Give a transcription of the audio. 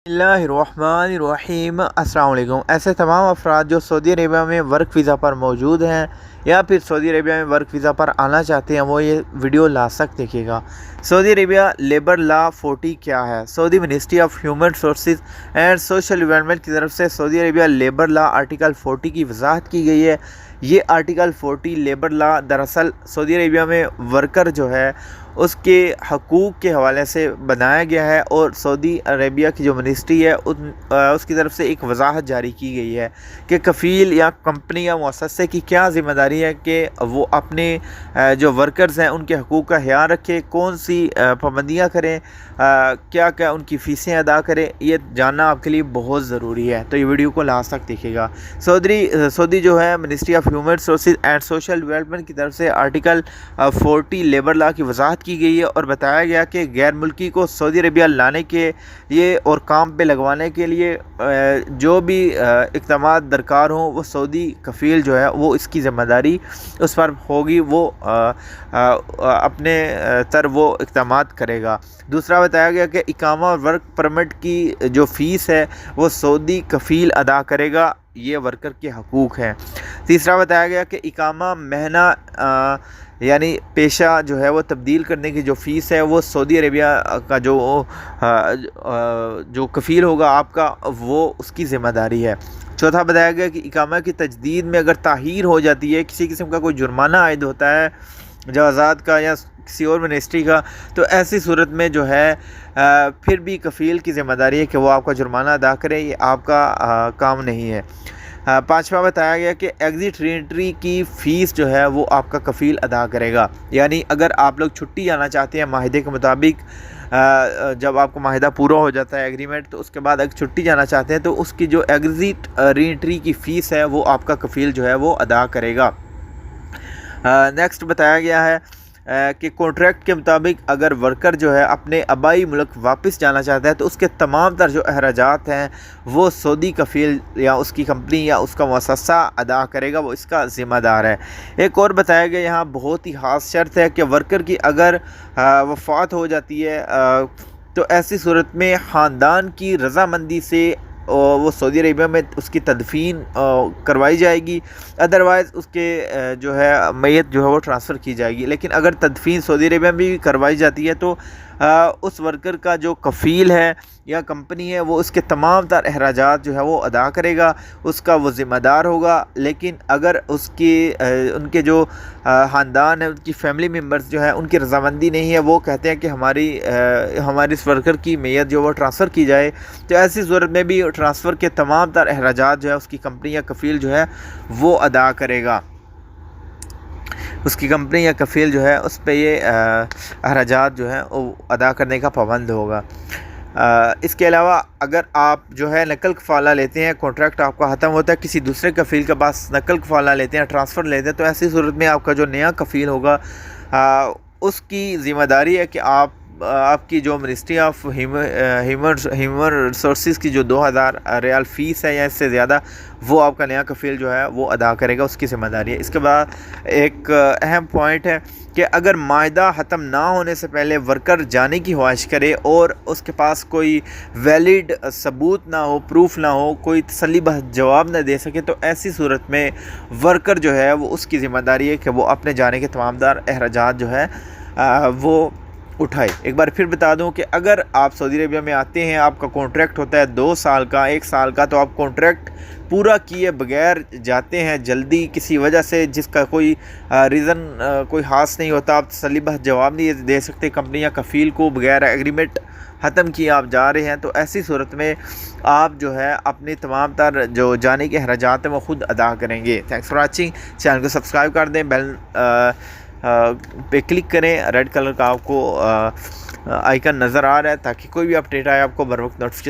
बिस्मिल्लाहिर्रहमानिर्रहीम। अस्सलाम वालेकुम। ऐसे तमाम अफराद जो सऊदी अरेबिया में वर्क वीज़ा पर मौजूद हैं या फिर सऊदी अरेबिया में वर्क वीज़ा पर आना चाहते हैं, वो ये वीडियो लास्ट देखिएगा। सऊदी अरेबिया लेबर लॉ 40 क्या है? Saudi ministry of human resources and social development की तरफ से Saudi Arabia labour law article 40 की वजाहत की गई है। ये आर्टिकल 40 लेबर लॉ दरअसल सऊदी अरेबिया में वर्कर जो है उसके हकूक़ के हवाले से बनाया गया है और सऊदी अरेबिया की जो मिनिस्ट्री है उसकी तरफ से एक वजाहत जारी की गई है कि कफ़ील या कंपनी या मुअस्ससे की क्या ज़िम्मेदारी है कि वो अपने जो वर्कर्स हैं उनके हकूक़ का ख्याल रखें, कौन सी पाबंदियाँ करें, क्या क्या उनकी फ़ीसें अदा करें। ये जानना आपके लिए बहुत ज़रूरी है, तो ये वीडियो को लास्ट तक देखिएगा। सऊदी जो है ministry of human resources and social development की तरफ से आर्टिकल 40 लेबर लॉ की वजाहत की गई है और बताया गया कि गैर मुल्की को सऊदी अरेबिया लाने के लिए और काम पे लगवाने के लिए जो भी इक़दामात दरकार हों वो सऊदी कफ़ील जो है वो इसकी ज़िम्मेदारी उस पर होगी, वो अपने वो इक़दामात करेगा। दूसरा बताया गया कि इकामा और वर्क परमिट की जो फ़ीस है वो सऊदी कफ़ील अदा करेगा, ये वर्कर के हकूक़ हैं। तीसरा बताया गया कि इकामा महना यानी पेशा जो है वो तब्दील करने की जो फ़ीस है वो सऊदी अरेबिया का जो कफ़ील होगा आपका, वो उसकी ज़िम्मेदारी है। चौथा बताया गया कि इकामा की तजदीद में अगर ताहीर हो जाती है, किसी किस्म का कोई जुर्माना आयद होता है जवाज़ात का या किसी और मिनिस्ट्री का, तो ऐसी सूरत में जो है फिर भी कफ़ील की ज़िम्मेदारी है कि वो आपका जुर्माना अदा करे, ये आपका काम नहीं है। पाँचवा बताया गया कि एग्ज़िट रीएंट्री की फ़ीस जो है वो आपका कफ़ील अदा करेगा। यानी अगर आप लोग छुट्टी जाना चाहते हैं माहिदे के मुताबिक, जब आपको माहिदा पूरा हो जाता है एग्रीमेंट, तो उसके बाद अगर छुट्टी जाना चाहते हैं तो उसकी जो एग्ज़िट रीएंट्री की फ़ीस है वो आपका कफ़ील जो है वो अदा करेगा। नेक्स्ट बताया गया है कि कॉन्ट्रैक्ट के मुताबिक अगर वर्कर जो है अपने आबाई मुल्क वापस जाना चाहता है तो उसके तमाम तर जो अखराजात हैं वो सऊदी कफ़ील या उसकी कंपनी या उसका मुअस्ससा अदा करेगा, वो इसका ज़िम्मेदार है। एक और बताया गया यहाँ बहुत ही ख़ास शर्त है कि वर्कर की अगर वफ़ात हो जाती है तो ऐसी सूरत में ख़ानदान की रज़ामंदी से वो सऊदी अरेबिया में उसकी तदफीन करवाई जाएगी, अदरवाइज़ उसके जो है मैयत जो है वो ट्रांसफ़र की जाएगी। लेकिन अगर तदफीन सऊदी अरेबिया में भी करवाई जाती है तो उस वर्कर का जो कफ़ील है या कंपनी है वो उसके तमाम तर अखराजात जो है वो अदा करेगा, उसका वो ज़िम्मेदार होगा। लेकिन अगर उनके जो ख़ानदान है, उनकी फ़ैमिली मेम्बर्स जो है उनकी रज़ामंदी नहीं है, वो कहते हैं कि हमारी इस वर्कर की मैयत जो वो ट्रांसफ़र की जाए, तो ऐसी सूरत में भी ट्रांसफ़र के तमाम तर अखराजात जो है उसकी कंपनी या कफ़ील जो है वो अदा करेगा। उसकी कंपनी या कफ़ील जो है उस पर ये अखराजात जो है वो अदा करने का पाबंद होगा। इसके अलावा अगर आप जो है नकल कफ़ाला लेते हैं, कॉन्ट्रैक्ट आपका ख़त्म होता है, किसी दूसरे कफ़ील के पास नकल कफ़ाला लेते हैं, ट्रांसफ़र लेते हैं, तो ऐसी सूरत में आपका जो नया कफ़ील होगा उसकी ज़िम्मेदारी है कि आपकी जो मिनिस्ट्री ऑफ ह्यूमन रिसोर्सेज की जो 2000 रियाल फ़ीस है या इससे ज़्यादा, वो आपका नया कफ़ील जो है वो अदा करेगा, उसकी ज़िम्मेदारी है। इसके बाद एक अहम पॉइंट है कि अगर माहिदा ख़त्म ना होने से पहले वर्कर जाने की ख्वाहिश करे और उसके पास कोई वैलिड सबूत ना हो, प्रूफ ना हो, कोई तसल्ली बख्श जवाब ना दे सके, तो ऐसी सूरत में वर्कर जो है वो उसकी ज़िम्मेदारी है कि वो अपने जाने के तमामदार अखराजात जो है वो उठाए। एक बार फिर बता दूं कि अगर आप सऊदी अरेबिया में आते हैं, आपका कॉन्ट्रैक्ट होता है 2 साल का, 1 साल का, तो आप कॉन्ट्रैक्ट पूरा किए बगैर जाते हैं जल्दी किसी वजह से जिसका कोई रीज़न कोई ख़ास नहीं होता, आप तसल्ली बख्श जवाब नहीं दे सकते कंपनी या कफ़ील को, बगैर एग्रीमेंट ख़त्म किए आप जा रहे हैं, तो ऐसी सूरत में आप जो है अपने तमाम तर जो जाने के अखराजात हैं वो ख़ुद अदा करेंगे। Thanks for watching. चैनल को सब्सक्राइब कर दें, बेल पे क्लिक करें, रेड कलर का आपको आइकन नज़र आ रहा है, ताकि कोई भी अपडेट आए आपको बर वक्त नोटिफिकेशन